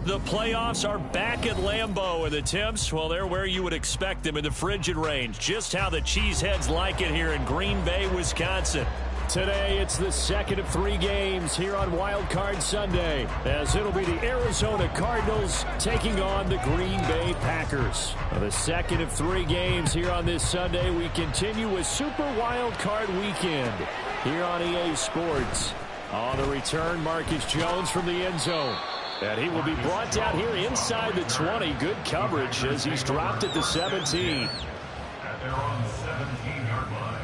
The playoffs are back at Lambeau, and the temps, well, they're where you would expect them in the frigid range. Just how the Cheeseheads like it here in Green Bay, Wisconsin. Today, it's the second of 3 games here on WildCard Sunday, as it'll be the Arizona Cardinals taking on the Green Bay Packers. The second of 3 games here on this Sunday, we continue with Super WildCard Weekend here on EA Sports. On the return, Marcus Jones from the end zone. And he will be brought down here inside the 20. Good coverage as he's dropped at the 17. At their own 17-yard line.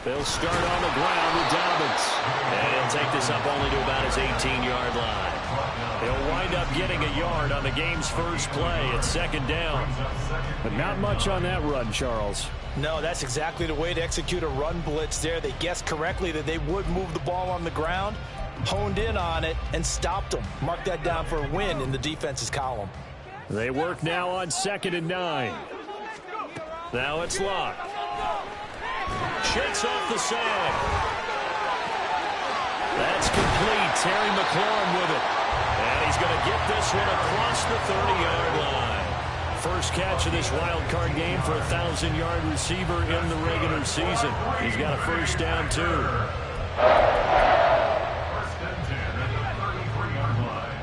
They'll start on the ground with Dobbins. And he'll take this up only to about his 18-yard line. He'll wind up getting a yard on the game's first play at second down. But not much on that run, Charles. No, that's exactly the way to execute a run blitz there. They guessed correctly that they would move the ball on the ground, honed in on it, and stopped them. Mark that down for a win in the defense's column. They work now on 2nd and 9. Now it's Locke. Shakes off the side. That's complete. Terry McLaurin with it. And he's going to get this one across the 30-yard line. First catch of this wild card game for a 1,000-yard receiver in the regular season. He's got a first down, too. First and 10 at the 33-yard line.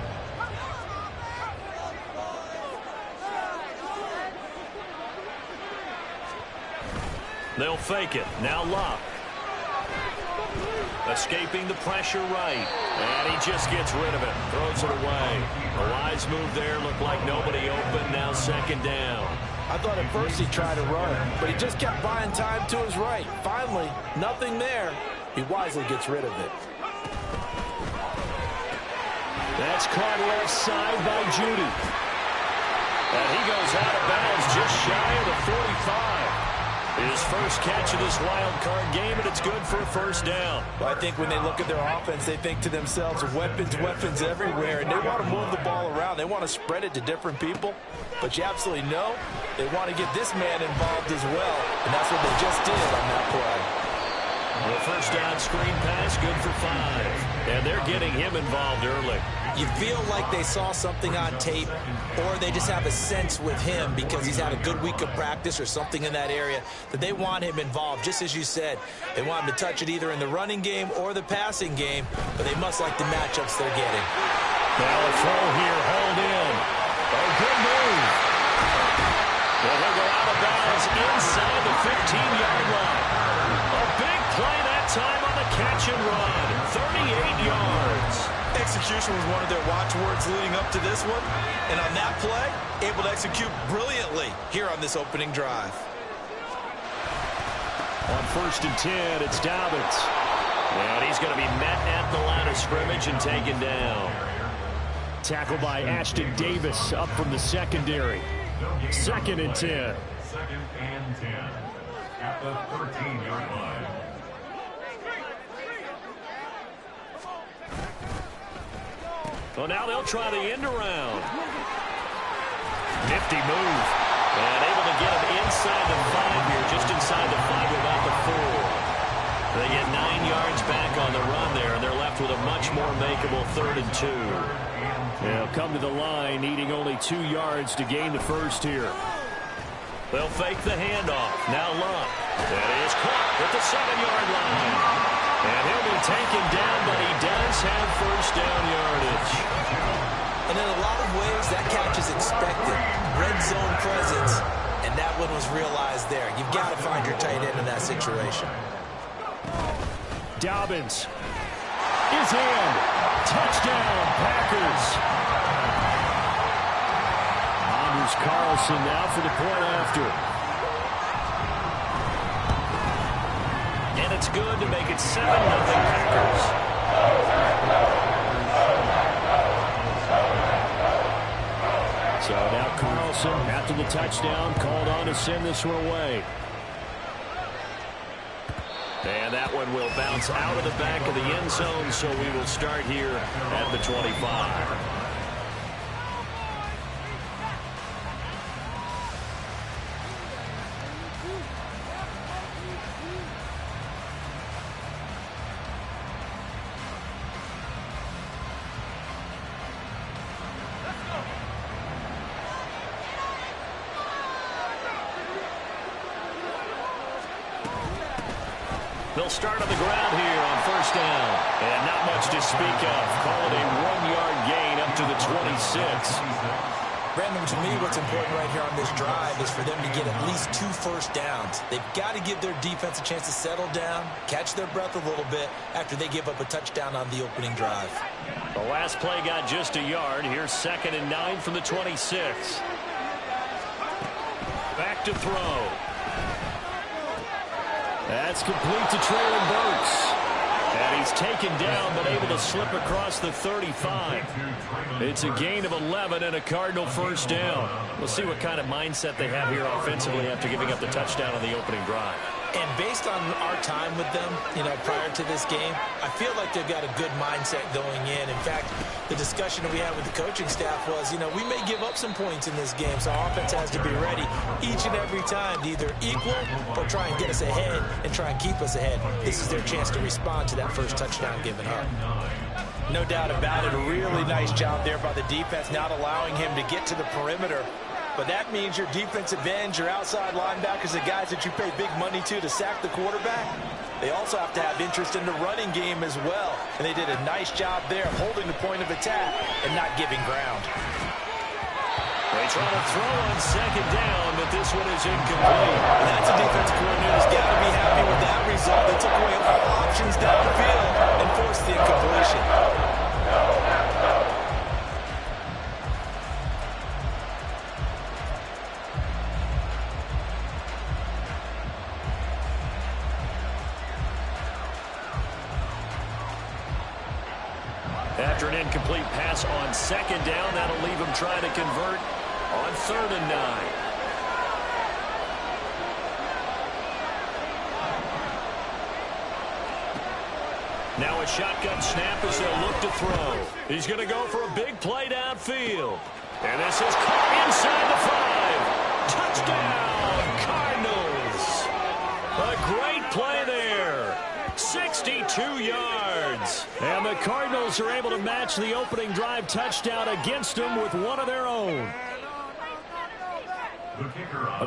They'll fake it. Now Locke. Escaping the pressure right. And he just gets rid of it. Throws it away. A wise move there. Looked like nobody open. Now second down. I thought at first he tried to run, but he just kept buying time to his right. Finally, nothing there. He wisely gets rid of it. That's caught left side by Judy. And he goes out of bounds just shy of the 45. His first catch of this wild card game, and it's good for a first down. Well, I think when they look at their offense, they think to themselves, weapons, weapons everywhere, and they want to move the ball around. They want to spread it to different people, but you absolutely know they want to get this man involved as well, and that's what they just did on that play. The first down screen pass, good for 5. And they're getting him involved early. You feel like they saw something on tape, or they just have a sense with him because he's had a good week of practice or something in that area that they want him involved. Just as you said, they want him to touch it either in the running game or the passing game, but they must like the matchups they're getting. Now a throw here, hold in. A good move. Well, he'll go out of bounds inside the 15-yard line. A big play that time on the catch and run. 38 yards. Execution was one of their watchwords leading up to this one, and on that play, able to execute brilliantly here on this opening drive. On 1st and 10, it's Dobbins. And he's going to be met at the line of scrimmage and taken down. Tackled by Ashton Davis up from the secondary. 2nd and 10. 2nd and 10 at the 13-yard line. Well, now they'll try the end around. Nifty move. And able to get him inside the 5 here, just inside the 5 without the 4. They get 9 yards back on the run there, and they're left with a much more makeable 3rd and 2. They'll come to the line, needing only 2 yards to gain the first here. They'll fake the handoff. Now Locke. That is caught at the 7-yard line. And he'll be taken down, but he does have first down yardage. And in a lot of ways, that catch is expected. Red zone presence, and that one was realized there. You've got to find your tight end in that situation. Dobbins is in. Touchdown, Packers. Anders Carlson now for the point after. And it's good to make it 7-0 Packers. So now Carlson, after the touchdown, called on to send this one away. And that one will bounce out of the back of the end zone, so we will start here at the 25. They'll start on the ground here on first down. And not much to speak of. Call it a 1-yard gain up to the 26. Brandon, to me, what's important right here on this drive is for them to get at least 2 first downs. They've got to give their defense a chance to settle down, catch their breath a little bit after they give up a touchdown on the opening drive. The last play got just a yard. Here's 2nd and 9 from the 26. Back to throw. That's complete to Traylon Burks. And he's taken down but able to slip across the 35. It's a gain of 11 and a Cardinal first down. We'll see what kind of mindset they have here offensively after giving up the touchdown on the opening drive. And based on our time with them, prior to this game, I feel like they've got a good mindset going in. In fact, the discussion that we had with the coaching staff was, we may give up some points in this game, so our offense has to be ready each and every time to either equal or try and get us ahead and try and keep us ahead. This is their chance to respond to that first touchdown given up. No doubt about it. A really nice job there by the defense, not allowing him to get to the perimeter. But that means your defensive ends, your outside linebackers, the guys that you pay big money to sack the quarterback, they also have to have interest in the running game as well. And they did a nice job there of holding the point of attack and not giving ground. They try to throw on 2nd down, but this one is incomplete. And that's a defensive coordinator who's got to be happy with that result. They took away all options downfield and forced the incompletion. After an incomplete pass on 2nd down, that'll leave him trying to convert on 3rd and 9. Now a shotgun snap as they'll look to throw. He's going to go for a big play downfield. And this is caught inside the 5. Touchdown, Cardinals. A great play there. 62 yards. And the Cardinals are able to match the opening drive touchdown against them with one of their own.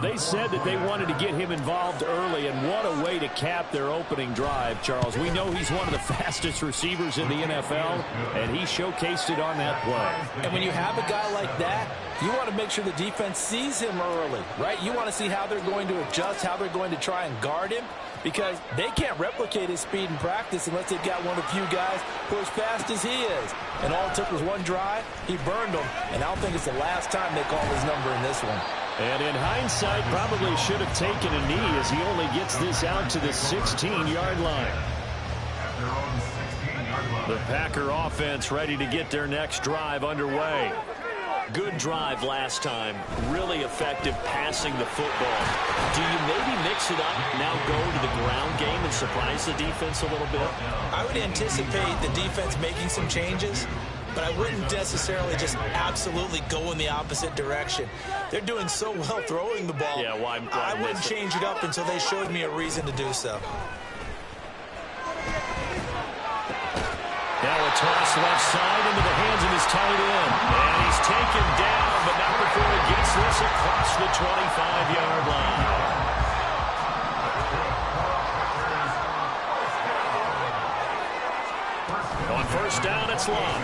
They said that they wanted to get him involved early, and what a way to cap their opening drive, Charles. We know he's one of the fastest receivers in the NFL, and he showcased it on that play. And when you have a guy like that, you want to make sure the defense sees him early, right? You want to see how they're going to adjust, how they're going to try and guard him, because they can't replicate his speed in practice unless they've got one of the few guys who are as fast as he is. And all it took was one drive. He burned them, and I don't think it's the last time they call his number in this one. And in hindsight, probably should have taken a knee as he only gets this out to the 16-yard line. The Packer offense ready to get their next drive underway. Good drive last time. Really effective passing the football. Do you maybe mix it up, now go to the ground game and surprise the defense a little bit? I would anticipate the defense making some changes, but I wouldn't necessarily just absolutely go in the opposite direction. They're doing so well throwing the ball. Yeah, why I wouldn't change it up until they showed me a reason to do so. Now a toss left side into the hands of his tight end. And he's taken down, but not before he gets this across the 25-yard line. On first down, it's Long.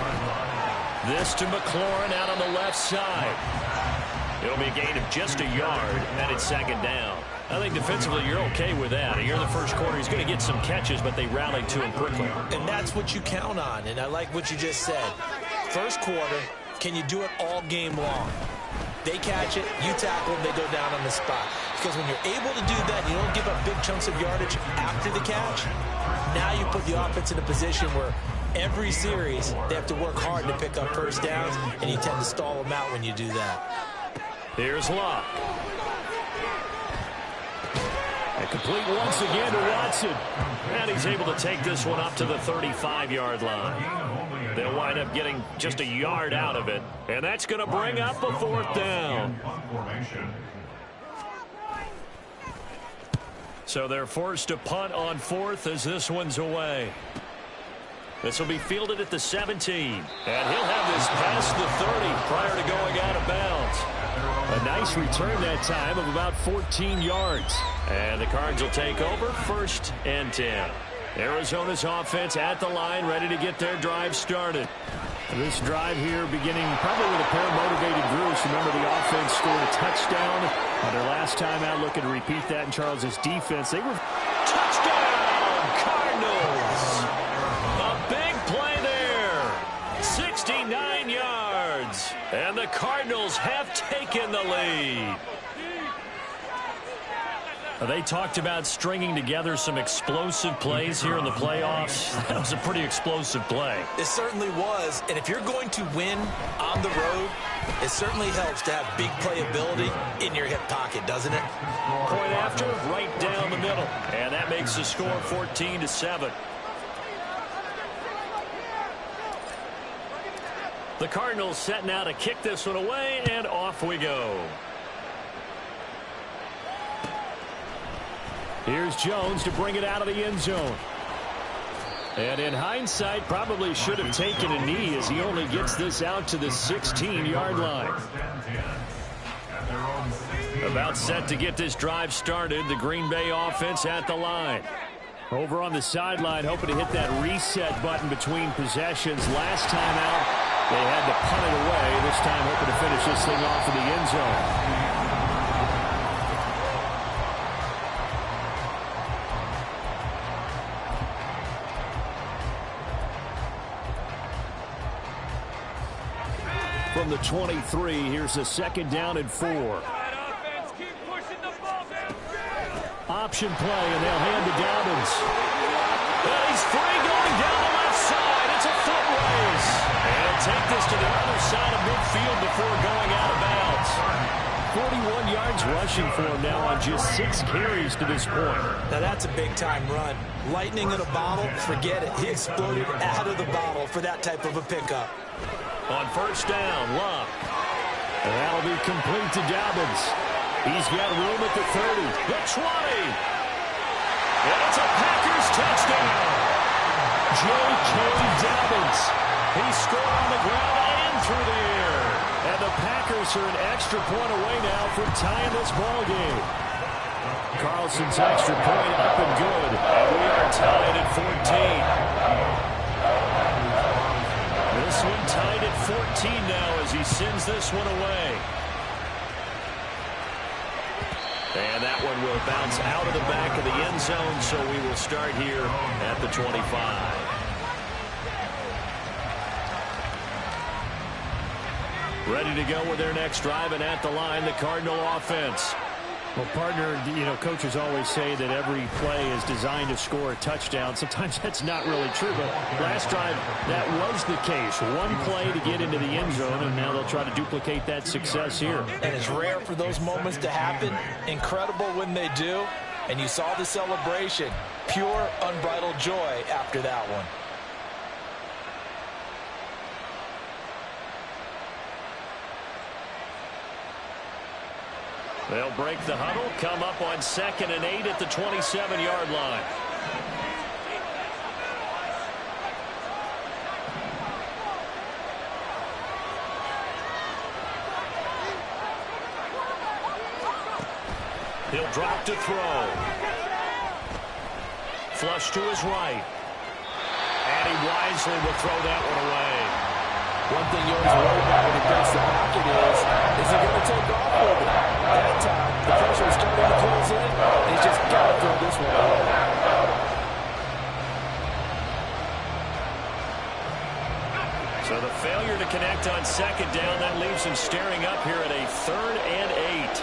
This to McLaurin out on the left side. It'll be a gain of just a yard, and it's 2nd down. I think defensively you're okay with that. Here in the first quarter, he's going to get some catches, but they rallied to him quickly. And that's what you count on, and I like what you just said. First quarter, can you do it all game long? They catch it, you tackle them, they go down on the spot. Because when you're able to do that, you don't give up big chunks of yardage after the catch. Now you put the offense in a position where every series they have to work hard to pick up first downs, and you tend to stall them out when you do that. Here's Locke. And complete once again to Watson. And he's able to take this one up to the 35-yard line. They'll wind up getting just a yard out of it. And that's going to bring up a 4th down. So they're forced to punt on 4th as this one's away. This will be fielded at the 17. And he'll have this past the 30 prior to going out of bounds. A A nice return that time of about 14 yards. And the Cards will take over 1st and 10. Arizona's offense at the line, ready to get their drive started. This drive here beginning probably with a pair of motivated Bruce. Remember, the offense scored a touchdown on their last time out. Looking to repeat that in Charles's defense. They were Touchdown, Cardinals. A big play there. 69 yards. And the Cardinals have taken the lead. They talked about stringing together some explosive plays here in the playoffs. That was a pretty explosive play. It certainly was. And if you're going to win on the road, it certainly helps to have big playability in your hip pocket, doesn't it? Point after, right down the middle. And that makes the score 14-7. The Cardinals setting out to kick this one away, and off we go. Here's Jones to bring it out of the end zone. And in hindsight, probably should have taken a knee as he only gets this out to the 16-yard line. About set to get this drive started, the Green Bay offense at the line. Over on the sideline, hoping to hit that reset button between possessions. Last time out, they had to punt it away. This time hoping to finish this thing off in the end zone. From the 23, here's a 2nd down and 4. Option play, and they'll hand to Dobbins. And he's free going down the left side. It's a foot race. And take this to the other side of midfield before going out of bounds. 41 yards rushing for him now on just 6 carries to this point. Now that's a big-time run. Lightning in a bottle, forget it. He exploded out of the bottle for that type of a pickup. On 1st down, Love. And that'll be complete to Dobbins. He's got room at the 30. The 20. And it's a Packers touchdown. J.K. Dobbins. He scored on the ground and through the air. And the Packers are an extra point away now from tying this ball game. Carlson's extra point up and good. And we are tied at 14. This one tied at 14 now as he sends this one away. And that one will bounce out of the back of the end zone, so we will start here at the 25. Ready to go with their next drive, and at the line, the Cardinal offense. Well, partner, coaches always say that every play is designed to score a touchdown. Sometimes that's not really true, but last drive, that was the case. One play to get into the end zone, and now they'll try to duplicate that success here. And it's rare for those moments to happen. Incredible when they do. And you saw the celebration. Pure, unbridled joy after that one. They'll break the huddle, come up on 2nd and 8 at the 27-yard line. He'll drop to throw. Flush to his right. And he wisely will throw that one away. One thing you always worry about when he breaks the pocket is he going to take off with it? That time, the pressure is starting to close in, and he's just got to throw this one away. So the failure to connect on 2nd down, that leaves him staring up here at a 3rd and 8.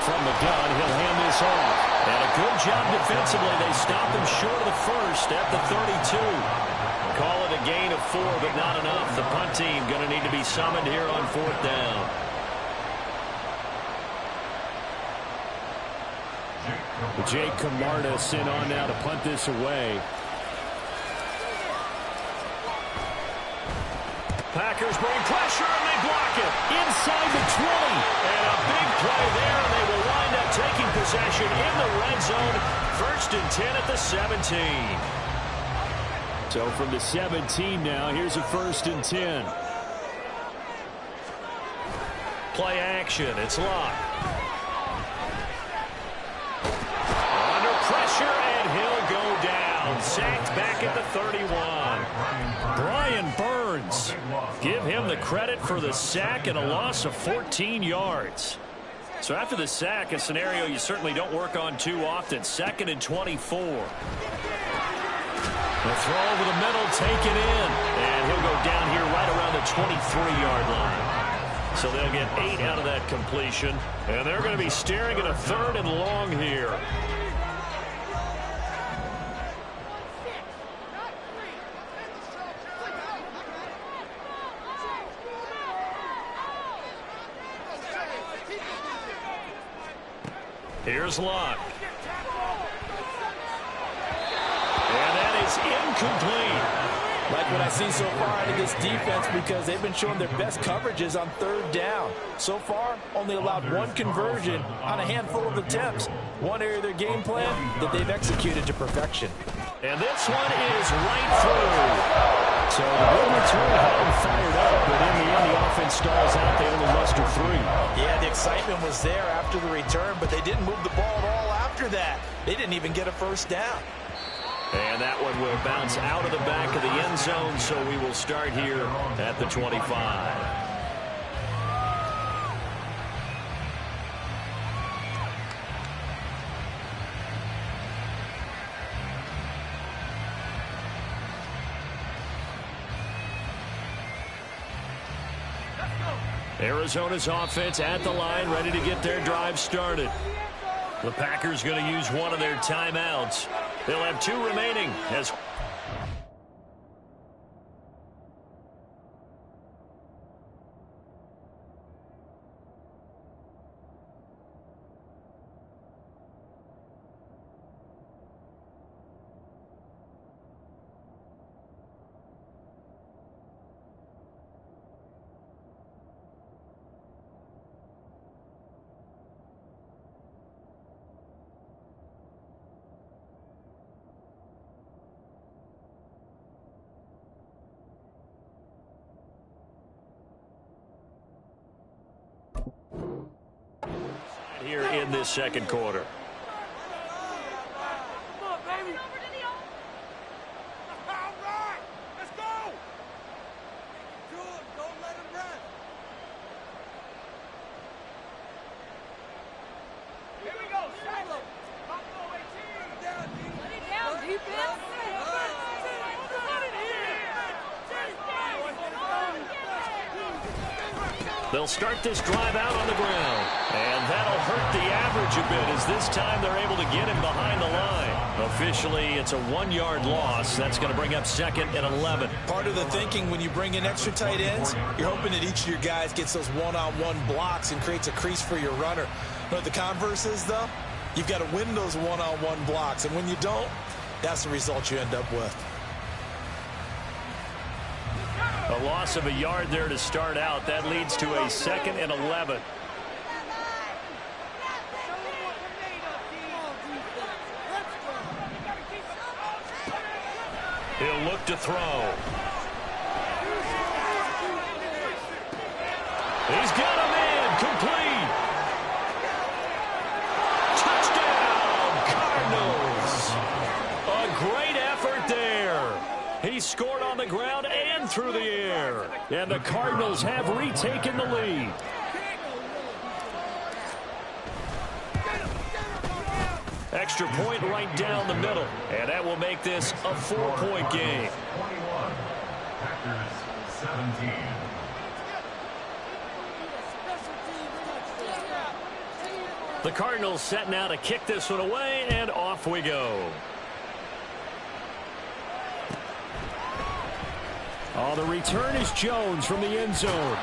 From the gun, he'll hand this off. And a good job defensively. They stop him short of the 1st at the 32. Call it a gain of 4, but not enough. The punt team going to need to be summoned here on 4th down. Jake Camarda sent on now to punt this away. Packers bring pressure, and they block it. Inside the 20. And a big play there, and they will wind up taking possession in the red zone. 1st and 10 at the 17. So from the 17 now, here's a 1st and 10. Play action. It's locked. Under pressure, and he'll go down. Sacked back at the 31. Brian Burns. Give him the credit for the sack and a loss of 14 yards. So after the sack, a scenario you certainly don't work on too often. 2nd and 24. The throw over the middle, taken in. And he'll go down here right around the 23-yard line. So they'll get 8 out of that completion. And they're going to be staring at a 3rd and long here. Here's Locke. And that is incomplete. Like what I've seen so far out of this defense, because they've been showing their best coverages on 3rd down. So far, only allowed 1 conversion on a handful of attempts. One area of their game plan that they've executed to perfection. And this one is right through. So the good return had them fired up, but in the end, the offense stalls out. They only muster 3. Yeah, the excitement was there after the return, but they didn't move the ball at all after that. They didn't even get a 1st down. And that one will bounce out of the back of the end zone, so we will start here at the 25. Arizona's offense at the line, ready to get their drive started. The Packers going to use one of their timeouts. They'll have 2 remaining as here in this 2nd quarter. Come on, baby. All right, let's go. Good, don't let him rest. Here we go, Shiloh. Let it down, defense. They'll start this drive out on the ground. And that'll hurt the average a bit as this time they're able to get him behind the line. Officially, it's a 1-yard loss. That's going to bring up 2nd and 11. Part of the thinking when you bring in extra tight ends, you're hoping that each of your guys gets those one-on-one blocks and creates a crease for your runner. But the converse is, though, you've got to win those one-on-one blocks. And when you don't, that's the result you end up with. A loss of a yard there to start out. That leads to a 2nd and 11. He'll look to throw. He's got a man complete. Touchdown, Cardinals. A great effort there. He scored on the ground and through the air. And the Cardinals have retaken the lead. Extra point right down the middle. And that will make this a 4-point game. 21. Packers 17. The Cardinals set now to kick this one away, and off we go. Oh, the return is Jones from the end zone.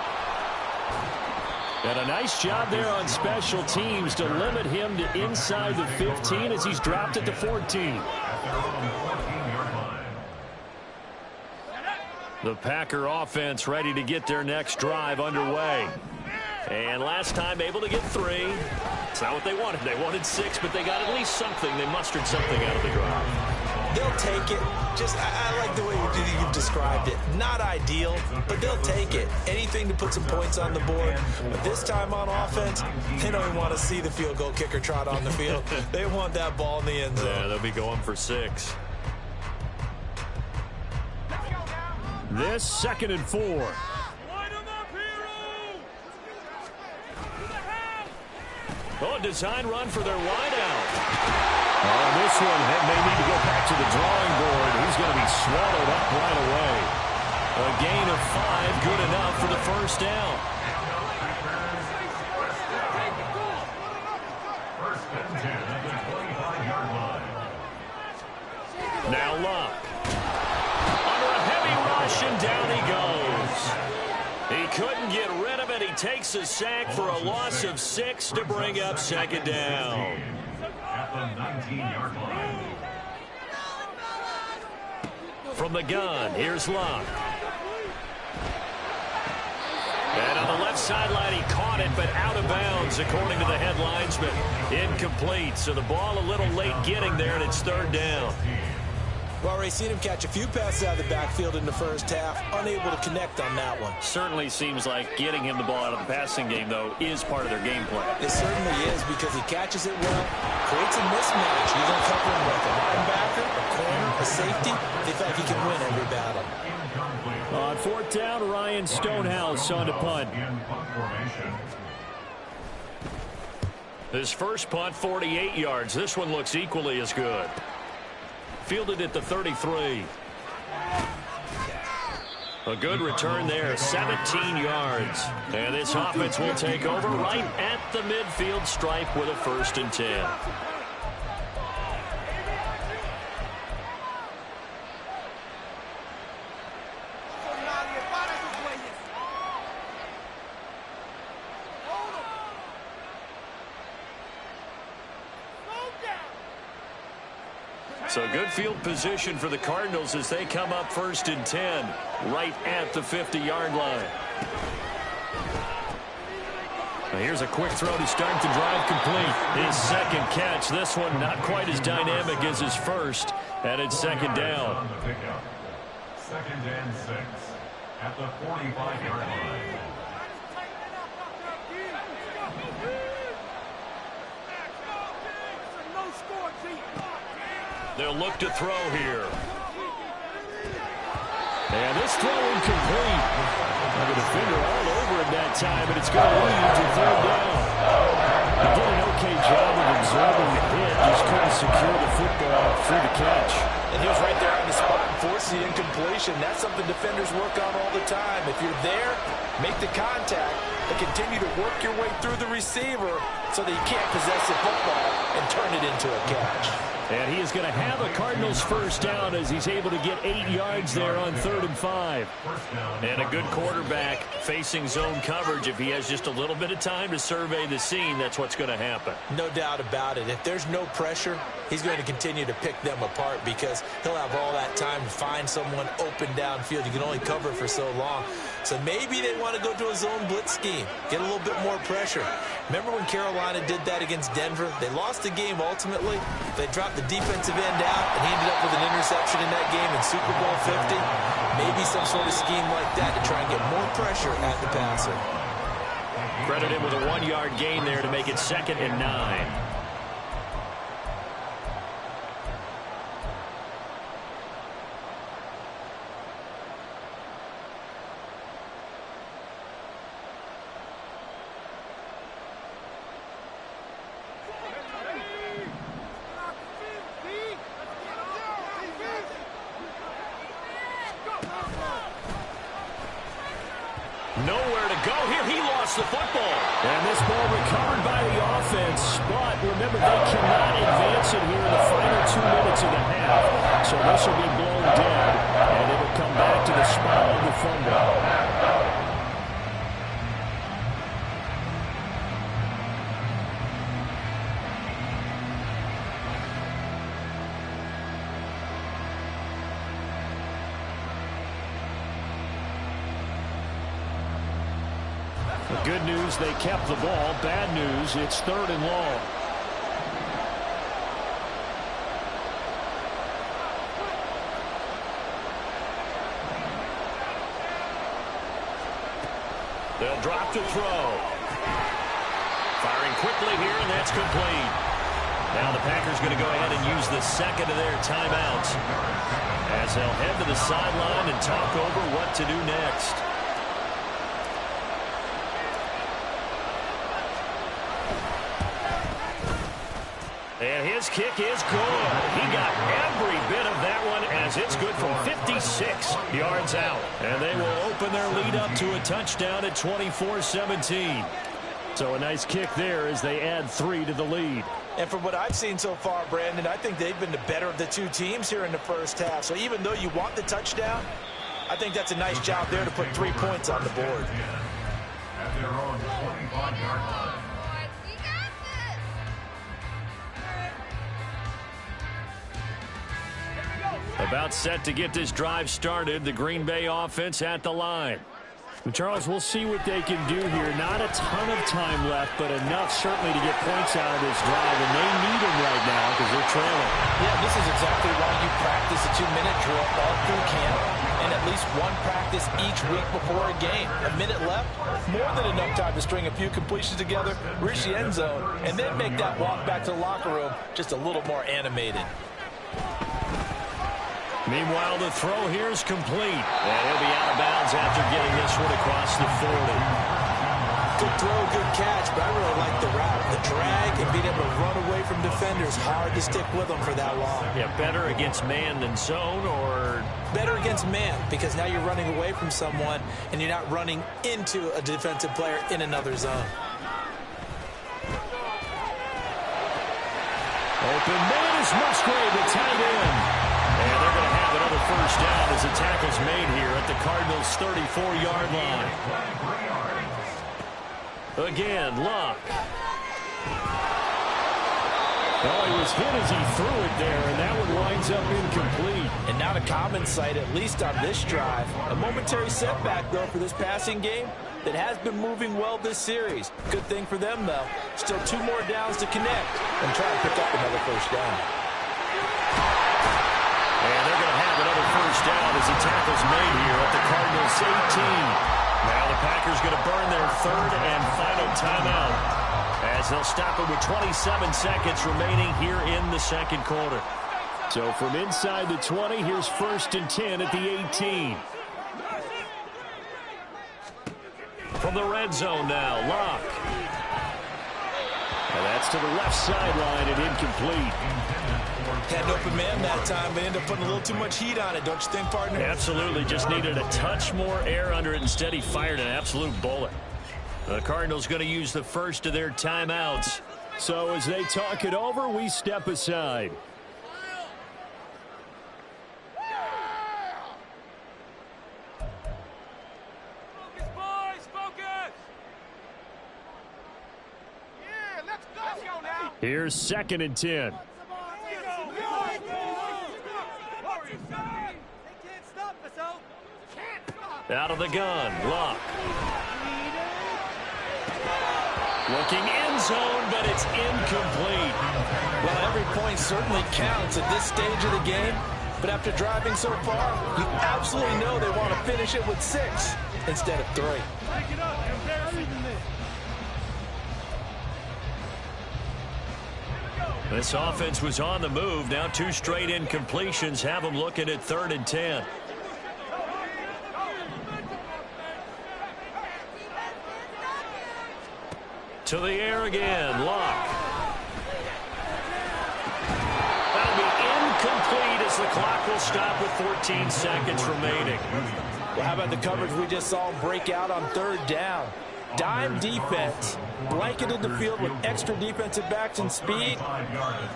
And a nice job there on special teams to limit him to inside the 15 as he's dropped at the 14. At their own 14-yard line. The Packer offense ready to get their next drive underway. And last time able to get 3. It's not what they wanted. They wanted 6, but they got at least something. They mustered something out of the drive. They'll take it. Just, I like the way you've described it. Not ideal, but they'll take it. Anything to put some points on the board. But this time on offense, they don't even want to see the field goal kicker trot on the field. They want that ball in the end zone. Yeah, they'll be going for 6. This 2nd and 4. Line them up, hero! Oh, design run for their wideout. Oh, this one may need to go back to the drawing board. He's going to be swallowed up right away. A gain of 5, good enough for the first down. First and 10 at the 25-yard line. Now Luck. Under a heavy rush, and down he goes. He couldn't get rid of it. He takes a sack for a loss of 6 to bring up 2nd down. At the 19-yard line. From the gun, here's Luck. And on the left sideline, he caught it, but out of bounds, according to the head linesman. Incomplete, so the ball a little late getting there, and it's 3rd down. Well, already seen him catch a few passes out of the backfield in the first half. Unable to connect on that one. Certainly seems like getting him the ball out of the passing game, though, is part of their game plan. It certainly is, because he catches it well, creates a mismatch. You're going to cover him with a linebacker, a corner, a safety. They feel like he can win every battle. On 4th down, Ryan Stonehouse on to punt. His first punt, 48 yards. This one looks equally as good. Fielded at the 33. A good return there, 17 yards. And this offense will take over right at the midfield stripe with a 1st and 10. So good field position for the Cardinals as they come up 1st and 10, right at the 50-yard line. Now here's a quick throw to start the drive complete. His 2nd catch. This one not quite as dynamic as his first, and it's 2nd down. 2nd and 6 at the 45-yard line. They'll look to throw here. And this throw incomplete. The defender all over him that time, but it's going to lead to 3rd down. He did an okay job of absorbing the hit, just couldn't secure the football through the catch. And he was right there on the spot and forced the incompletion. That's something defenders work on all the time. If you're there, make the contact, but continue to work your way through the receiver so that you can't possess the football and turn it into a catch. And he is going to have a Cardinals 1st down as he's able to get 8 yards there on 3rd and 5. And a good quarterback facing zone coverage. If he has just a little bit of time to survey the scene, that's what's going to happen. No doubt about it. If there's no pressure, he's going to continue to pick them apart because he'll have all that time to find someone open downfield. You can only cover for so long. So maybe they want to go to a zone blitz scheme, get a little bit more pressure. Remember when Carolina did that against Denver? They lost the game ultimately. They dropped the defensive end out, and he ended up with an interception in that game in Super Bowl 50. Maybe some sort of scheme like that to try and get more pressure at the passer. Credit him with a 1-yard gain there to make it 2nd and 9. Nowhere to go here. He lost the football. And this ball recovered by the offense. But remember, they cannot advance it here in the final 2 minutes of the half. So this will be blown dead, and it will come back to the spot of the fumble. Good news, they kept the ball. Bad news, it's 3rd and long. They'll drop to throw. Firing quickly here, and that's complete. Now the Packers going to go ahead and use the second of their timeouts as they'll head to the sideline and talk over what to do next. And his kick is good. He got every bit of that one as it's good from 56 yards out. And they will open their lead up to a touchdown at 24-17. So a nice kick there as they add 3 to the lead. And from what I've seen so far, Brandon, I think they've been the better of the two teams here in the first half. So even though you want the touchdown, I think that's a nice job there to put 3 points on the board. At their own 25-yard line. About set to get this drive started. The Green Bay offense at the line. Charles, we'll see what they can do here. Not a ton of time left, but enough certainly to get points out of this drive, and they need them right now because they're trailing. Yeah, this is exactly why you practice a 2-minute drill all through camp and at least one practice each week before a game. A minute left, more than enough time to string a few completions together, reach the end zone, and then make that walk back to the locker room just a little more animated. Meanwhile, the throw here is complete. And he'll be out of bounds after getting this one across the 40. Good throw, good catch, but I really like the route. The drag and being able to run away from defenders. Hard to stick with them for that long. Yeah, better against man than zone, or? Better against man, because now you're running away from someone and you're not running into a defensive player in another zone. Open man is Musgrave, the tight end. And they're going to have another first down as the tackle's made here at the Cardinals' 34-yard line. Again, Luck. Oh, he was hit as he threw it there, and that one winds up incomplete. And not a common sight, at least on this drive. A momentary setback, though, for this passing game that has been moving well this series. Good thing for them, though. Still 2 more downs to connect and try to pick up another first down. And they're going to have another first down as the tackle's made here at the Cardinals' 18. Now the Packers going to burn their third and final timeout as they'll stop it with 27 seconds remaining here in the second quarter. So from inside the 20, here's 1st and 10 at the 18. From the red zone now, Locke. And that's to the left sideline and incomplete. Had an open man that time, but ended up putting a little too much heat on it, don't you think, partner? Absolutely. Just needed a touch more air under it. Instead, he fired an absolute bullet. The Cardinals going to use the first of their timeouts. So as they talk it over, we step aside. Focus, boys, focus! Yeah, let's go now! Here's 2nd and 10. Out of the gun, Luck. Looking end zone, but it's incomplete. Well, every point certainly counts at this stage of the game, but after driving so far, you absolutely know they want to finish it with 6 instead of 3. This offense was on the move. Now 2 straight incompletions have them looking at 3rd and 10. To the air again, Locke. That'll be incomplete as the clock will stop with 14 seconds remaining. Well, how about the coverage we just saw him break out on 3rd down? Dime defense, blanketed the field with extra defensive backs and speed,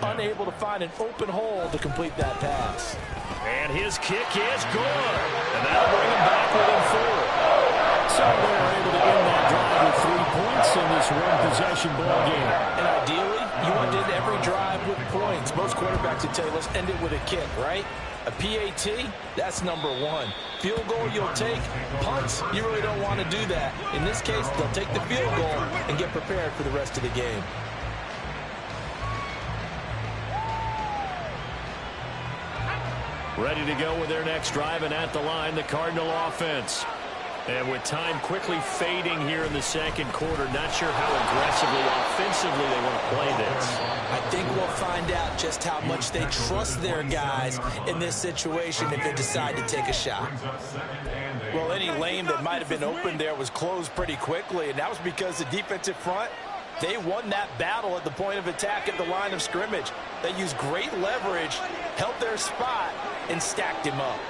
unable to find an open hole to complete that pass. And his kick is good. And that'll bring him back within 4. So they're able to end that drive with 3 points in this one-possession ball game. And ideally, you want to end every drive with points. Most quarterbacks would tell you, let's end it with a kick, right? A PAT, that's number 1. Field goal you'll take. Punts, you really don't want to do that. In this case, they'll take the field goal and get prepared for the rest of the game. Ready to go with their next drive, and at the line, the Cardinal offense. And with time quickly fading here in the second quarter, not sure how aggressively, offensively they want to play this. I think we'll find out just how much they trust their guys in this situation if they decide to take a shot. Well, any lane that might have been open there was closed pretty quickly, and that was because the defensive front, they won that battle at the point of attack at the line of scrimmage. They used great leverage, held their spot, and stacked him up.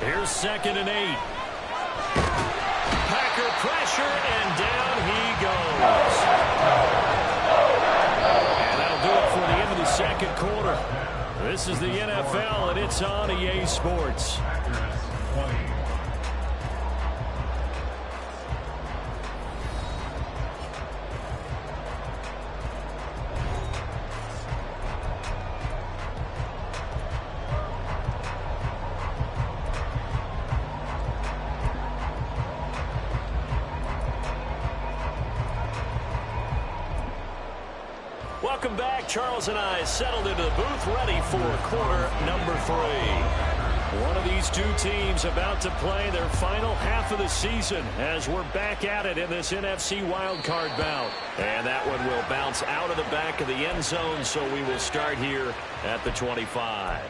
Here's 2nd and 8. Packer pressure, and down he goes. And that'll do it for the end of the second quarter. This is the NFL, and it's on EA Sports. Welcome back. Charles and I settled into the booth, ready for quarter number 3. One of these two teams about to play their final half of the season as we're back at it in this NFC wildcard bout. And that one will bounce out of the back of the end zone, so we will start here at the 25.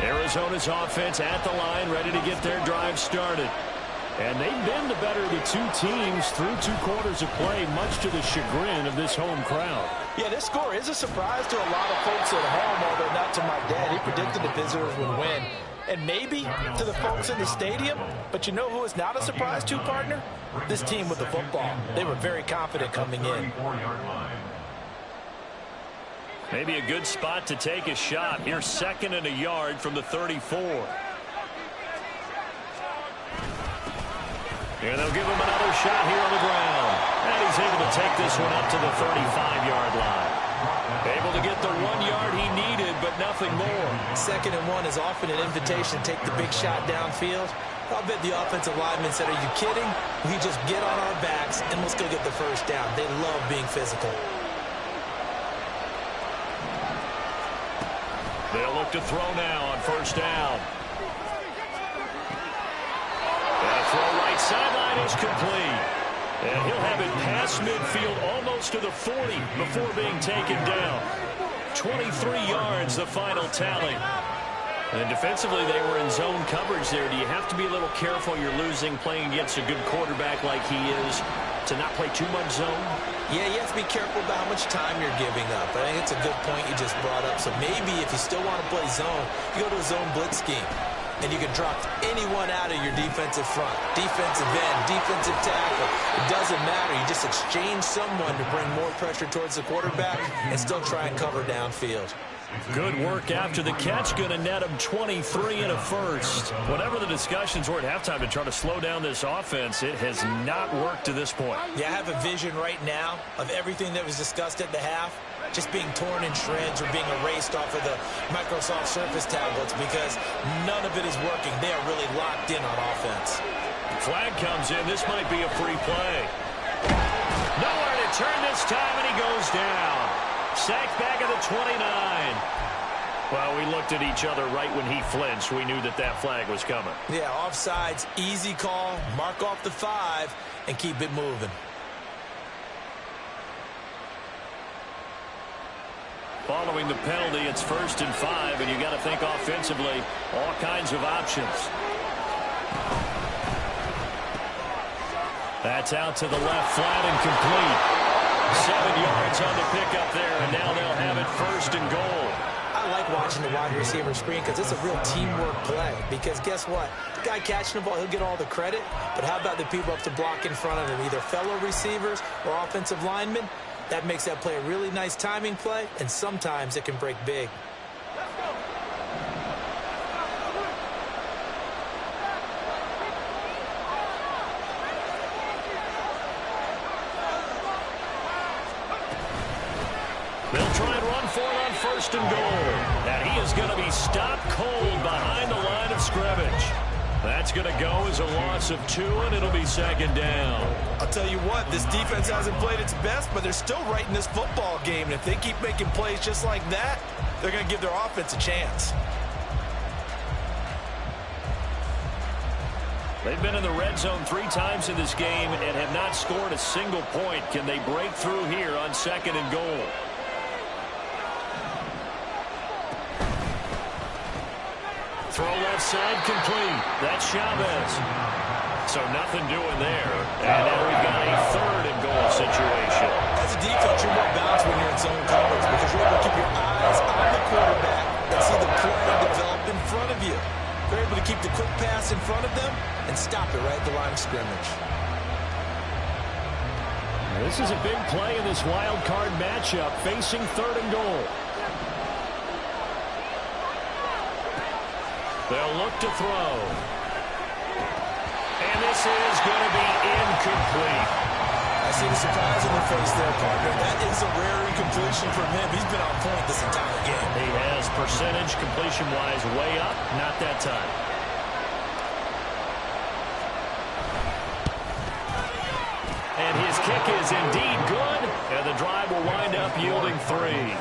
Arizona's offense at the line, ready to get their drive started. And they've been the better of the two teams through 2 quarters of play, much to the chagrin of this home crowd. Yeah, this score is a surprise to a lot of folks at home, although not to my dad. He predicted the visitors would win. And maybe to the folks in the stadium. But you know who is not a surprise to, partner? This team with the football. They were very confident coming in. Maybe a good spot to take a shot. Here's 2nd and a yard from the 34. And they'll give him another shot here on the ground. And he's able to take this one up to the 35-yard line. Able to get the 1 yard he needed, but nothing more. 2nd and 1 is often an invitation to take the big shot downfield. I'll bet the offensive lineman said, "Are you kidding? We just get on our backs and let's go get the first down." They love being physical. They'll look to throw now on 1st down. And a throw right sideline is complete. And he'll have it past midfield almost to the 40 before being taken down. 23 yards, the final tally. And defensively, they were in zone coverage there. Do you have to be a little careful? You're losing, playing against a good quarterback like he is, to not play too much zone? Yeah, you have to be careful about how much time you're giving up. I think it's a good point you just brought up. So maybe if you still want to play zone, you go to a zone blitz scheme. And you can drop anyone out of your defensive front. Defensive end, defensive tackle. It doesn't matter. You just exchange someone to bring more pressure towards the quarterback and still try and cover downfield. Good work after the catch. Going to net him 23 and a first. Whatever the discussions were at halftime to try to slow down this offense, it has not worked to this point. Yeah, I have a vision right now of everything that was discussed at the half just being torn in shreds or being erased off of the Microsoft Surface tablets because none of it is working. They are really locked in on offense. Flag comes in. This might be a free play. Nowhere to turn this time, and he goes down. Sacked back at the 29. Well, we looked at each other right when he flinched. We knew that that flag was coming. Yeah, offsides, easy call, mark off the 5, and keep it moving. Following the penalty, it's 1st and 5, and you got to think offensively, all kinds of options. That's out to the left, flat and complete. 7 yards on the pickup there, and now they'll have it 1st and goal. I like watching the wide receiver screen because it's a real teamwork play. Because guess what? The guy catching the ball, he'll get all the credit. But how about the people up to block in front of him, either fellow receivers or offensive linemen? That makes that play a really nice timing play, and sometimes it can break big. They'll try and run for it on 1st and goal. And he is going to be stopped cold behind the line of scrimmage. That's going to go as a loss of 2, and it'll be 2nd down. I'll tell you what, this defense hasn't played its best, but they're still right in this football game. And if they keep making plays just like that, they're going to give their offense a chance. They've been in the red zone 3 times in this game and have not scored a single point. Can they break through here on 2nd and goal? Throw left side complete. That's Chavez. So nothing doing there. And now we've got a 3rd and goal situation. As a defense, you're more balanced when you're in zone coverage because you're able to keep your eyes on the quarterback and see the play develop in front of you. You're able to keep the quick pass in front of them and stop it right at the line of scrimmage. This is a big play in this wild card matchup, facing 3rd and goal. They'll look to throw. And this is going to be incomplete. I see the surprise on the face there, partner. That is a rare incompletion from him. He's been on point this entire game. He has percentage completion-wise way up. Not that time. And his kick is indeed good. And the drive will wind up yielding 3.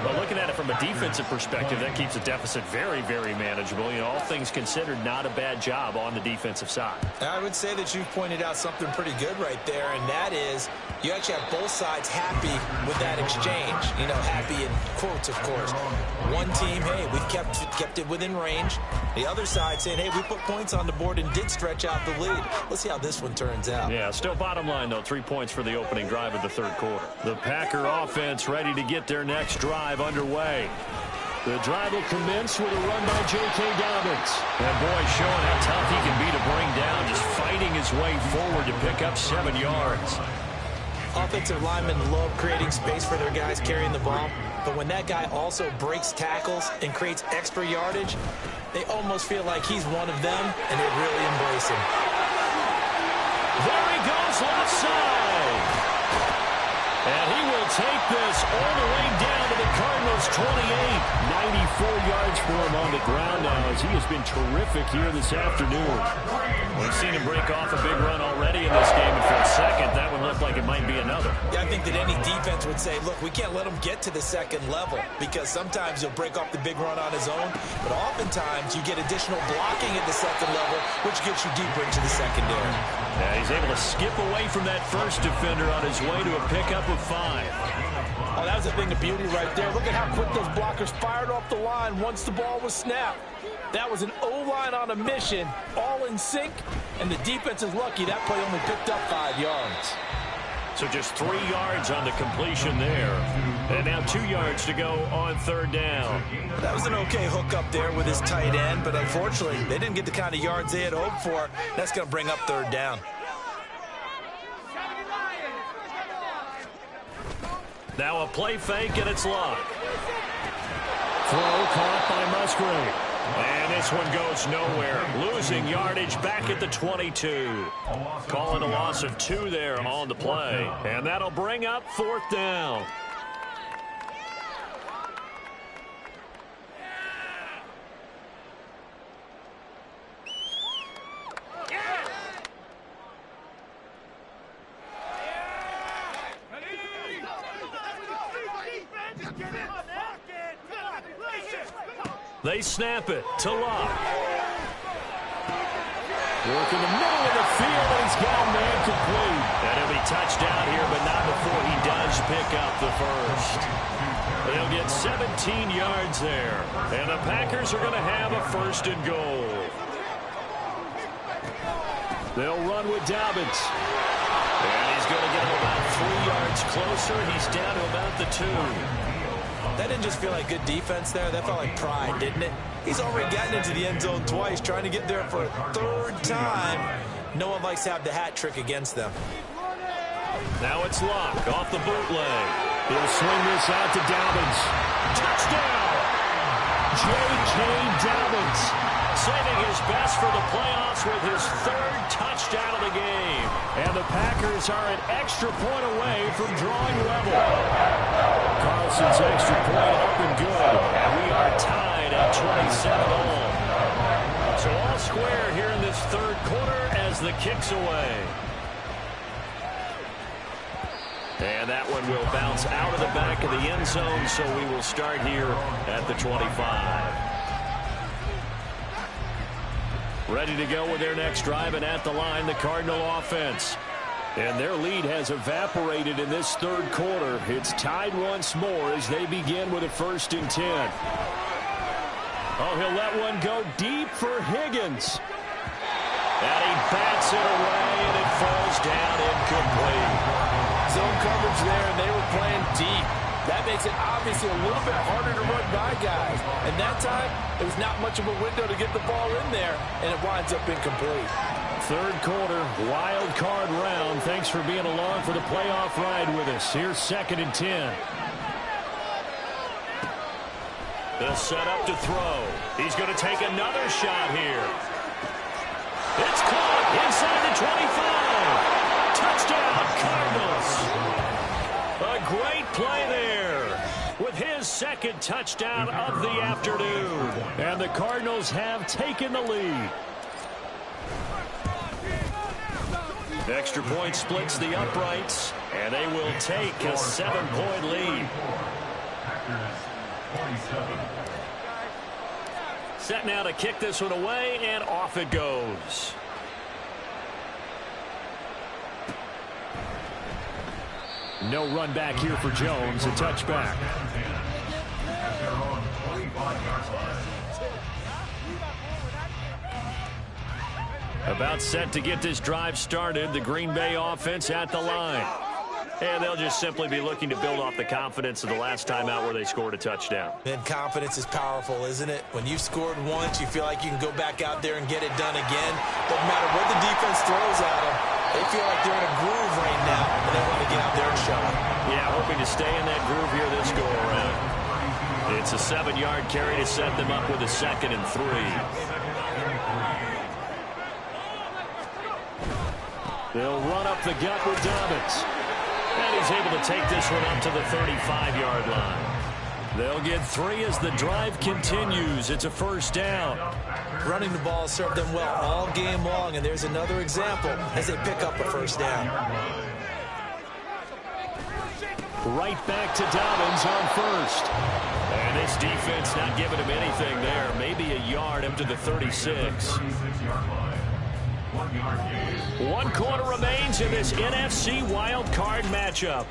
But looking at it from a defensive perspective, that keeps the deficit very, very manageable. You know, all things considered, not a bad job on the defensive side. I would say that you've pointed out something pretty good right there, and that is you actually have both sides happy with that exchange. You know, happy in quotes, of course. One team, hey, we've kept it within range. The other side saying, hey, we put points on the board and did stretch out the lead. Let's see how this one turns out. Yeah, still bottom line, though, 3 points for the opening drive of the 3rd quarter. The Packer offense ready to get their next drive underway. The drive will commence with a run by J.K. Dobbins. And boy, showing how tough he can be to bring down, just fighting his way forward to pick up 7 yards. Offensive linemen love creating space for their guys carrying the ball, but when that guy also breaks tackles and creates extra yardage, they almost feel like he's one of them, and they really embrace him. There he goes, left side. And he will take this all the way down to the Cardinals' 28. 94 yards for him on the ground now as he has been terrific here this afternoon. We've seen him break off a big run already in this game, and for a second, that would look like it might be another. Yeah, I think that any defense would say, look, we can't let him get to the 2nd level because sometimes he'll break off the big run on his own, but oftentimes you get additional blocking at the 2nd level, which gets you deeper into the secondary. Yeah, he's able to skip away from that first defender on his way to a pickup of 5. Oh, that was a thing of beauty right there. Look at how quick those blockers fired off the line once the ball was snapped. That was an O-line on a mission, all in sync, and the defense is lucky that play only picked up 5 yards. So just 3 yards on the completion there. And now 2 yards to go on 3rd down. That was an okay hook up there with his tight end, but unfortunately, they didn't get the kind of yards they had hoped for. That's going to bring up 3rd down. Now a play fake, and it's locked. Throw caught by Musgrave. And this one goes nowhere. Losing yardage back at the 22. Calling a loss of 2 there on the play. And that'll bring up 4th down. They snap it to Locke. Work in the middle of the field, and he's got a man complete. And he'll be touchdown here, but not before he does pick up the first. They'll get 17 yards there. And the Packers are going to have a 1st and goal. They'll run with Dobbins. And he's going to get him about 3 yards closer. He's down to about the 2. That didn't just feel like good defense there. That felt like pride, didn't it? He's already gotten into the end zone twice, trying to get there for a 3rd time. No one likes to have the hat trick against them. Now it's Locke off the bootleg. He'll swing this out to Dobbins. Touchdown! J.K. Dobbins saving his best for the playoffs with his 3rd touchdown of the game. And the Packers are an extra point away from drawing level. Carlson's extra point up and good. And we are tied at 27 all. So all square here in this third quarter as the kick's away. And that one will bounce out of the back of the end zone, so we will start here at the 25. Ready to go with their next drive, and at the line, the Cardinal offense. And their lead has evaporated in this third quarter. It's tied once more as they begin with a 1st and 10. Oh, he'll let one go deep for Higgins. And he bats it away, and it falls down incomplete. Zone coverage there, and they were playing deep. That makes it obviously a little bit harder to run by guys. And that time, it was not much of a window to get the ball in there, and it winds up incomplete. Third quarter, wild card round. Thanks for being along for the playoff ride with us. Here's 2nd and 10. They'll set up to throw. He's going to take another shot here. It's caught inside the 25. Touchdown, Cardinals. A great play there with his 2nd touchdown of the afternoon. And the Cardinals have taken the lead. Extra point splits the uprights, and they will take a 7-point lead. Set now to kick this one away, and off it goes. No run back here for Jones. A touchback. About set to get this drive started. The Green Bay offense at the line. And they'll just simply be looking to build off the confidence of the last time out where they scored a touchdown. And confidence is powerful, isn't it? When you've scored once, you feel like you can go back out there and get it done again. Doesn't matter what the defense throws at them. They feel like they're in a groove right now, and they want to get out there and show it. Yeah, hoping to stay in that groove here this go-around. It's a 7-yard carry to set them up with a 2nd and 3. They'll run up the gut with Dobbins. And he's able to take this one up to the 35-yard line. They'll get 3 as the drive continues. It's a 1st down. Running the ball served them well all game long, and there's another example as they pick up a 1st down. Right back to Dobbins on 1st. And this defense not giving him anything there. Maybe a yard up to the 36. 1 quarter remains in this NFC wild card matchup.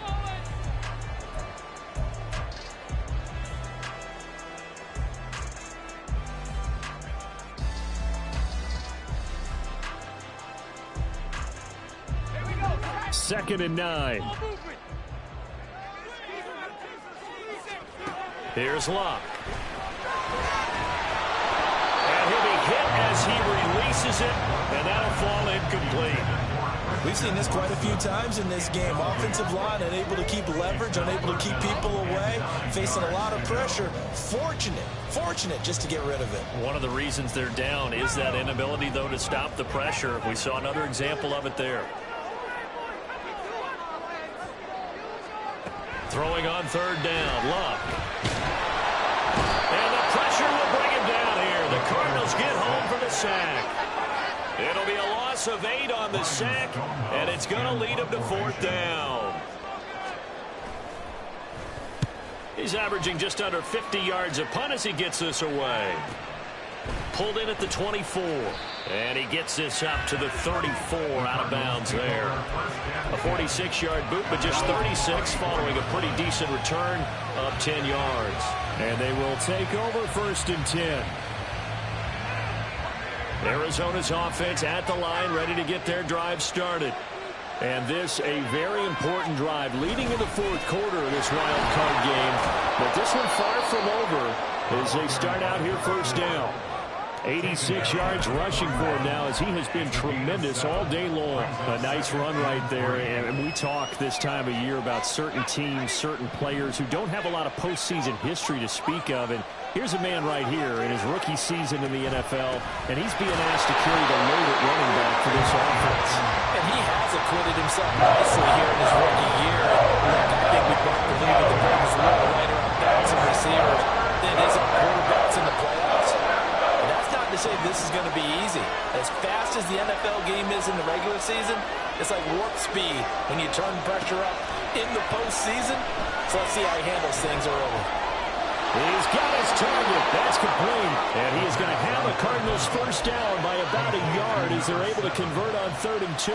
Second and 9. Here's Luck. And he'll be hit as he releases it, and that'll fall incomplete. We've seen this quite a few times in this game. Offensive line unable to keep leverage, unable to keep people away, facing a lot of pressure. Fortunate just to get rid of it. One of the reasons they're down is that inability, though, to stop the pressure. We saw another example of it there. Throwing on 3rd down, Luck. And the pressure will bring him down here. The Cardinals get home for the sack. It'll be a loss of 8 on the sack, and it's going to lead him to 4th down. He's averaging just under 50 yards a punt as he gets this away. Pulled in at the 24. And he gets this up to the 34 out of bounds there. A 46-yard boot, but just 36 following a pretty decent return of 10 yards. And they will take over 1st and 10. Arizona's offense at the line, ready to get their drive started. And this a very important drive leading in the 4th quarter of this wild card game. But this one far from over as they start out here 1st down. 86 yards rushing for him now as he has been tremendous all day long. A nice run right there. And we talk this time of year about certain teams, certain players who don't have a lot of postseason history to speak of. And here's a man right here in his rookie season in the NFL, and he's being asked to carry the load at running back for this offense. And he has acquitted himself nicely here in his rookie year. I think we both believe in the Cardinals' role say this is going to be easy. As fast as the NFL game is in the regular season, it's like warp speed when you turn pressure up in the postseason. So let's see how he handles things early. He's got his target. That's complete. And he is going to have the Cardinals first down by about a yard as they're able to convert on 3rd and 2.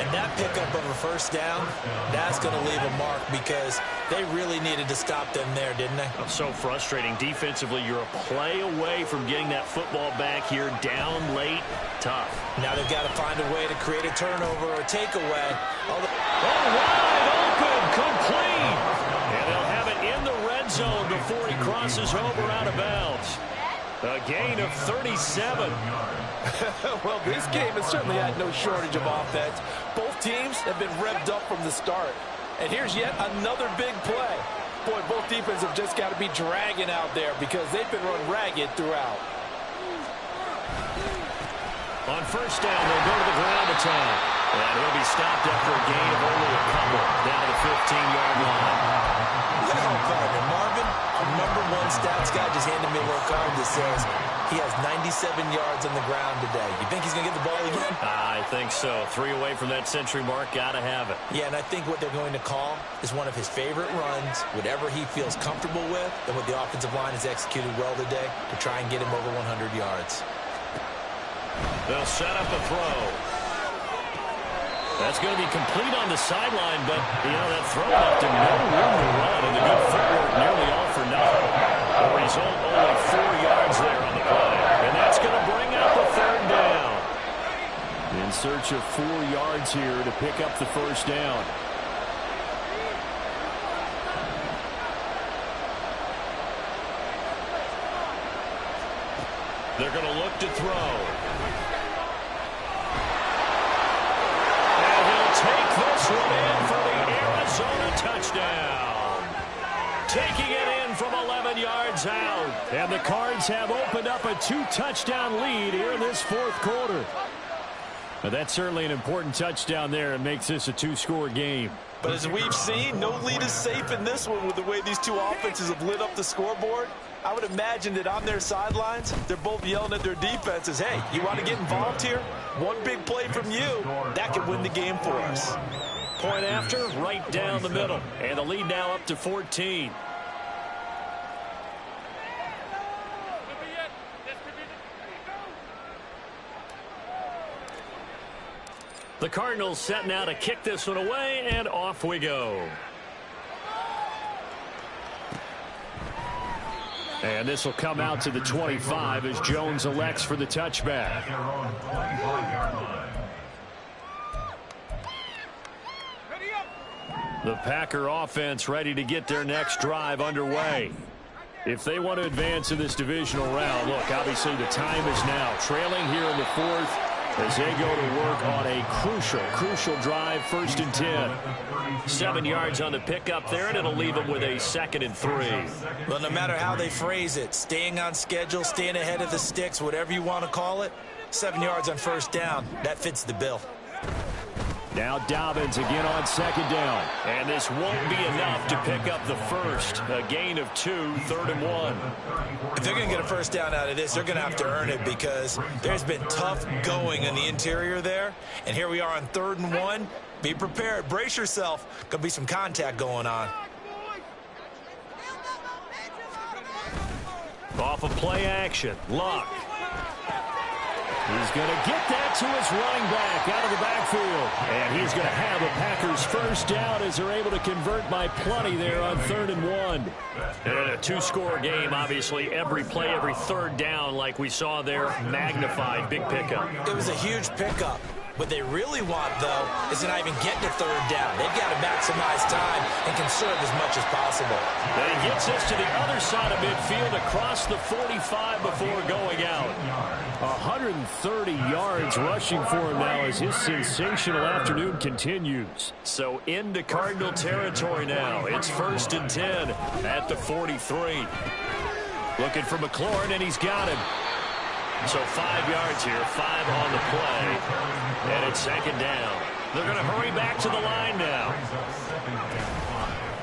And that pickup of a first down, that's going to leave a mark because they really needed to stop them there, didn't they? So frustrating. Defensively, you're a play away from getting that football back here down late. Tough. Now they've got to find a way to create a turnover or a takeaway. Wide open, complete. And they'll have it in the red zone before he crosses over out of bounds. A gain of 37. Well, this game has certainly had no shortage of offense. Both teams have been revved up from the start. And here's yet another big play. Boy, both defenses have just got to be dragging out there because they've been run ragged throughout. On first down, they'll go to the ground attack. And he'll be stopped after a gain of only a couple down to the 15-yard line. Look at how Carter. Marvin, our #1 stats guy, just handed me a little card that says he has 97 yards on the ground today. You think he's going to get the ball again? I think so. 3 away from that century mark. Got to have it. Yeah, and I think what they're going to call is one of his favorite runs, whatever he feels comfortable with, and what the offensive line has executed well today to try and get him over 100 yards. They'll set up a throw. That's going to be complete on the sideline, but, that throw left him no room to run, and the good footwork nearly all for nothing. The result, only 4 yards there on the play. And that's going to bring up a 3rd down. In search of 4 yards here to pick up the first down. They're going to look to throw. And he'll take this one in for the Arizona touchdown. Taking it in from 11 yards out. And the Cards have opened up a 2-touchdown lead here in this 4th quarter. But that's certainly an important touchdown there and makes this a 2-score game. But as we've seen, no lead is safe in this one with the way these two offenses have lit up the scoreboard. I would imagine that on their sidelines, they're both yelling at their defenses, hey, you want to get involved here? One big play from you, that could win the game for us. Point after, right down the middle. And the lead now up to 14. The Cardinals set now to kick this one away, and off we go. And this will come out to the 25 as Jones elects for the touchback. The Packer offense ready to get their next drive underway. If they want to advance in this divisional round, look, obviously the time is now. Trailing here in the 4th as they go to work on a crucial drive, 1st and 10. 7 yards on the pickup there, and it'll leave them with a 2nd and 3. Well, no matter how they phrase it, staying on schedule, staying ahead of the sticks, whatever you want to call it, 7 yards on 1st down, that fits the bill. Now Dobbins again on 2nd down. And this won't be enough to pick up the first. A gain of 2, 3rd and 1. If they're going to get a first down out of this, they're going to have to earn it because there's been tough going in the interior there. And here we are on 3rd and 1. Be prepared. Brace yourself. Going to be some contact going on. Off of play action. Luck. He's going to get that to his running back out of the backfield. And he's going to have the Packers first down as they're able to convert by plenty there on 3rd and 1. And a 2-score game, obviously. Every play, every 3rd down like we saw there, magnified. Big pickup. It was a huge pickup. What they really want, though, is to not even get to 3rd down. They've got to maximize time and conserve as much as possible. Then he gets us to the other side of midfield across the 45 before going out. 130 yards rushing for him now as his sensational afternoon continues. So into Cardinal territory now. It's 1st and 10 at the 43. Looking for McLaurin, and he's got him. So 5 yards here, 5 on the play, and it's 2nd down. They're going to hurry back to the line now.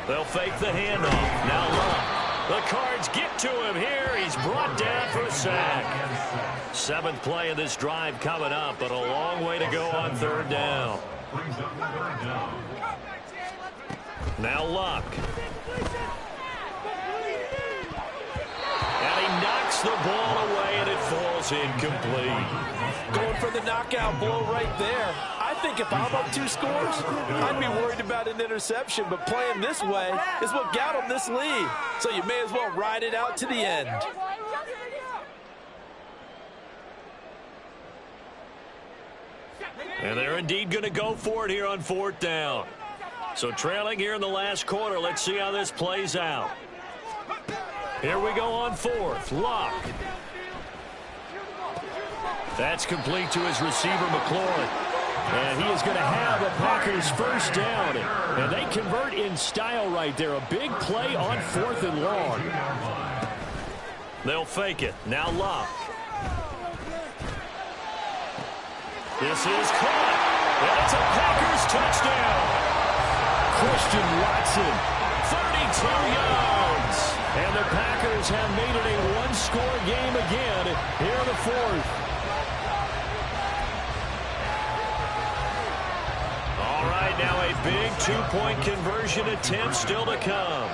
They'll fake the handoff. Now Luck. The Cards get to him here. He's he's brought down for a sack. 7th play of this drive coming up, but a long way to go on 3rd down. Now Luck. And he knocks the ball away, and it falls incomplete. Going for the knockout blow right there. I think if I'm up 2 scores, I'd be worried about an interception, but playing this way is what got him this lead. So you may as well ride it out to the end. And they're indeed going to go for it here on 4th down. So trailing here in the last quarter. Let's see how this plays out. Here we go on 4th. Luck. That's complete to his receiver, McLaurin. And he is going to have a Packers 1st down. And they convert in style right there. A big play on 4th and long. They'll fake it. Now Luck. This is caught. And it's a Packers touchdown. Christian Watson, 32 yards. And the Packers have made it a 1-score game again here in the 4th. All right, now a big 2-point conversion attempt still to come.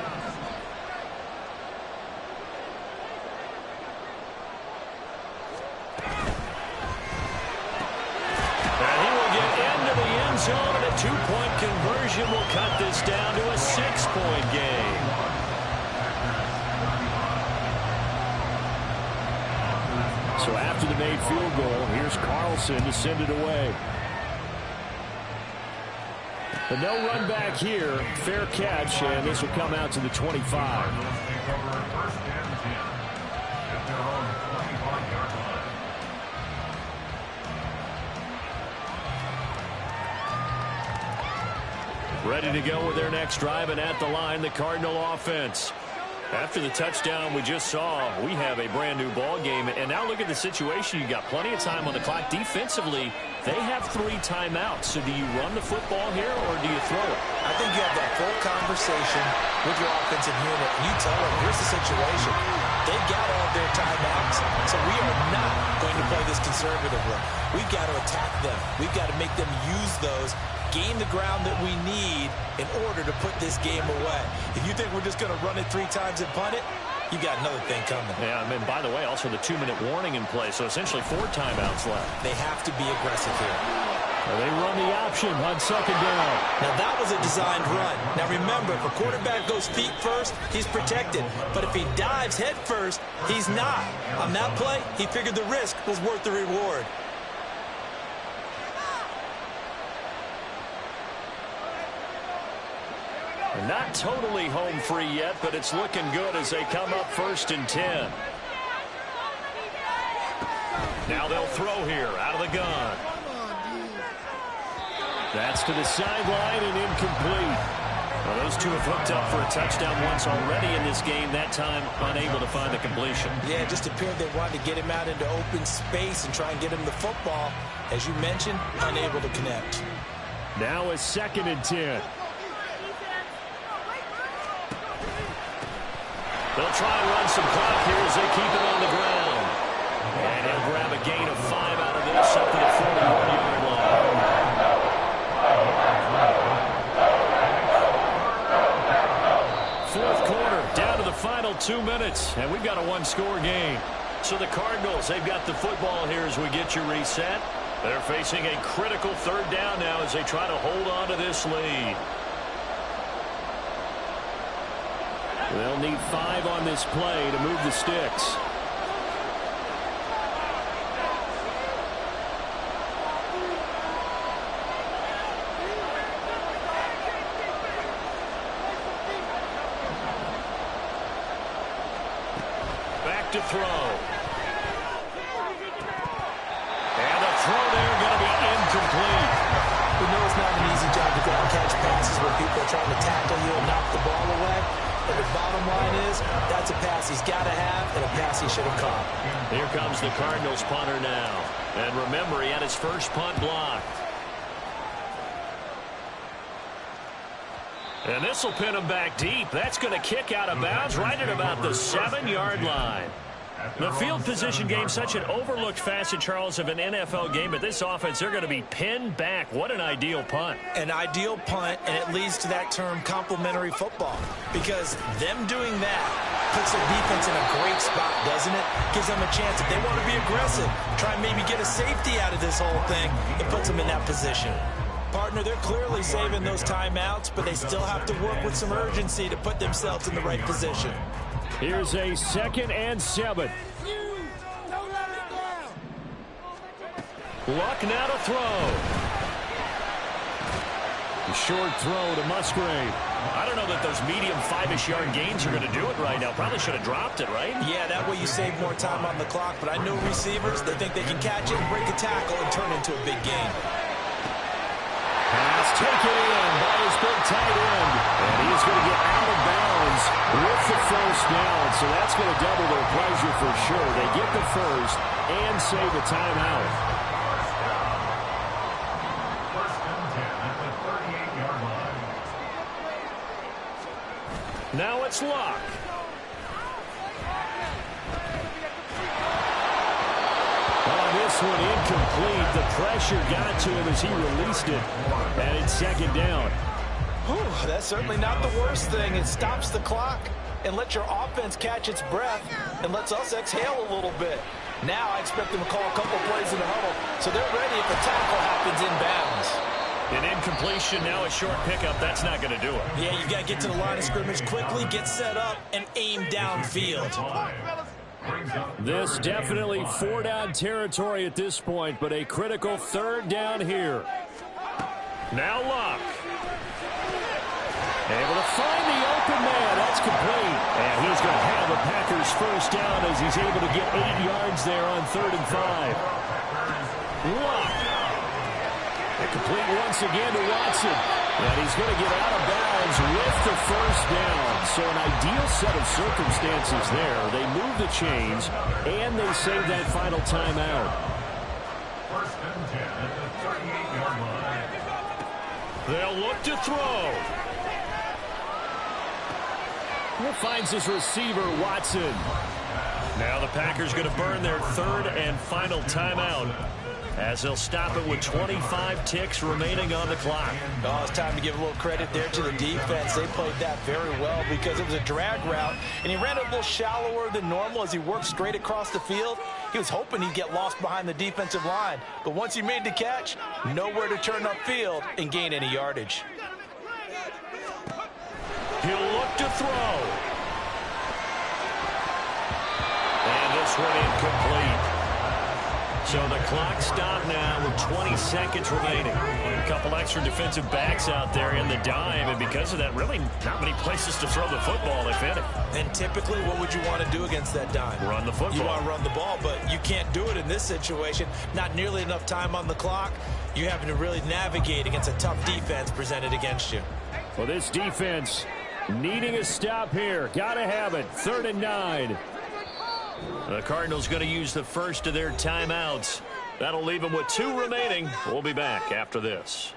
Zone, and a 2-point conversion will cut this down to a 6-point game. So after the made field goal, here's Carlson to send it away. But no run back here. Fair catch, and this will come out to the 25. Ready to go with their next drive, and at the line, the Cardinal offense. After the touchdown we just saw, we have a brand-new ball game. And now look at the situation. You've got plenty of time on the clock. Defensively, they have 3 timeouts. So do you run the football here, or do you throw it? I think you have that full conversation with your offensive unit. You tell them, here's the situation. They've got all of their timeouts, so we are not going to play this conservatively. We've got to attack them. We've got to make them use those, gain the ground that we need in order to put this game away. If you think we're just going to run it 3 times and punt it, you got another thing coming. Yeah, and by the way, also the 2-minute warning in play, so essentially 4 timeouts left. They have to be aggressive here. They run the option on 2nd down. Now, that was a designed run. Now, remember, if a quarterback goes feet first, he's protected. But if he dives head first, he's not. On that play, he figured the risk was worth the reward. Not totally home free yet, but it's looking good as they come up 1st and 10. Now they'll throw here out of the gun. That's to the sideline and incomplete. Well, those two have hooked up for a touchdown once already in this game, that time unable to find the completion. Yeah, it just appeared they wanted to get him out into open space and try and get him the football. As you mentioned, unable to connect. Now a 2nd and 10. They'll try and run some clock here as they keep it on the ground. And he'll grab a gain of 5 out of this up to the 41-yard line. Fourth quarter, down to the final 2 minutes, and we've got a 1-score game. So the Cardinals, they've got the football here as we get you reset. They're facing a critical 3rd down now as they try to hold on to this lead. They'll need 5 on this play to move the sticks. Back to throw. And a throw there going to be incomplete. We know it's not an easy job to go and catch passes when people are trying to tackle you and knock the ball away. But the bottom line is, that's a pass he's got to have and a pass he should have caught. Here comes the Cardinals punter now. And remember, he had his first punt blocked. And this will pin him back deep. That's going to kick out of bounds right at about the 7-yard line. The field position game, such an overlooked facet, Charles, of an NFL game. But this offense, they're going to be pinned back. What an ideal punt. An ideal punt, and it leads to that term complementary football. Because them doing that puts their defense in a great spot, doesn't it? Gives them a chance, if they want to be aggressive, try and maybe get a safety out of this whole thing. It puts them in that position. Partner, they're clearly saving those timeouts, but they still have to work with some urgency to put themselves in the right position. Here's a 2nd and 7. Luck now to throw. A short throw to Musgrave. I don't know that those medium 5-ish yard gains are going to do it right now. Probably should have dropped it, right? Yeah, that way you save more time on the clock. But I know receivers, they think they can catch it and break a tackle and turn into a big gain. Pass taken in by his big tight end. And he is going to get out of bounds with the first down. So that's going to double their pleasure for sure. They get the first and save a timeout. First and 10 at the 38-yard line. Now it's Luck. This one incomplete. The pressure got to him as he released it. And it's 2nd down. Whew, that's certainly not the worst thing. It stops the clock and lets your offense catch its breath and lets us exhale a little bit. Now I expect them to call a couple plays in the huddle so they're ready if a tackle happens inbounds. An incompletion, now a short pickup. That's not going to do it. Yeah, you've got to get to the line of scrimmage quickly, get set up, and aim downfield. This definitely 4-down territory at this point, but a critical 3rd down here. Now Luck. Able to find the open man. That's complete. And he's going to have the Packers first down as he's able to get 8 yards there on 3rd and 5. Luck. Complete once again to Watson. And he's going to get out of bounds with the first down. So an ideal set of circumstances there. They move the chains, and they save that final timeout. First and 10 at the 38-yard line. They'll look to throw. Finds his receiver, Watson. Now the Packers going to burn their 3rd and final timeout, as they'll stop it with 25 ticks remaining on the clock. Oh, it's time to give a little credit there to the defense. They played that very well because it was a drag route, and he ran a little shallower than normal as he worked straight across the field. He was hoping he'd get lost behind the defensive line, but once he made the catch, nowhere to turn upfield and gain any yardage. He'll look to throw. And this one incomplete. So the clock stopped now with 20 seconds remaining. A couple extra defensive backs out there in the dime, and because of that, really not many places to throw the football, if any. And typically, what would you want to do against that dime? Run the football. You want to run the ball, but you can't do it in this situation. Not nearly enough time on the clock. You're having to really navigate against a tough defense presented against you. Well, this defense needing a stop here. Got to have it. 3rd and 9. The Cardinals going to use the first of their timeouts. That'll leave them with 2 remaining. We'll be back after this.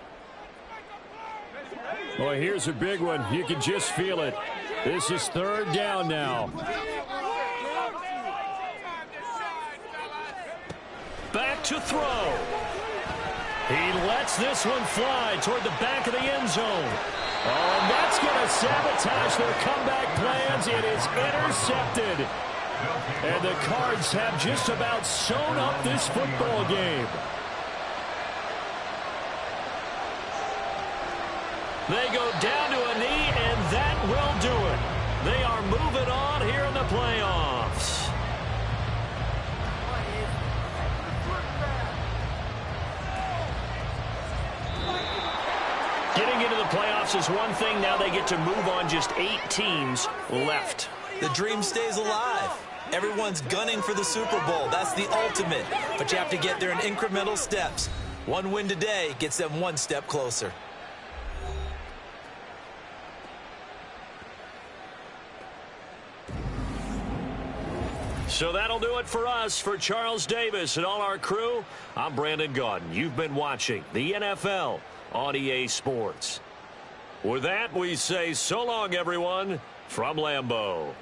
Boy, here's a big one. You can just feel it. This is 3rd down now. Back to throw. He lets this one fly toward the back of the end zone. Oh, and that's going to sabotage their comeback plans. It is intercepted. And the Cards have just about sewn up this football game. They go down to a knee, and that will do it. They are moving on here in the playoffs. Getting into the playoffs is one thing. Now they get to move on. Just 8 teams left. The dream stays alive. Everyone's gunning for the Super Bowl. That's the ultimate. But you have to get there in incremental steps. One win today gets them one step closer. So that'll do it for us. For Charles Davis and all our crew, I'm Brandon Gaudin. You've been watching the NFL on EA Sports. With that, we say so long, everyone, from Lambeau.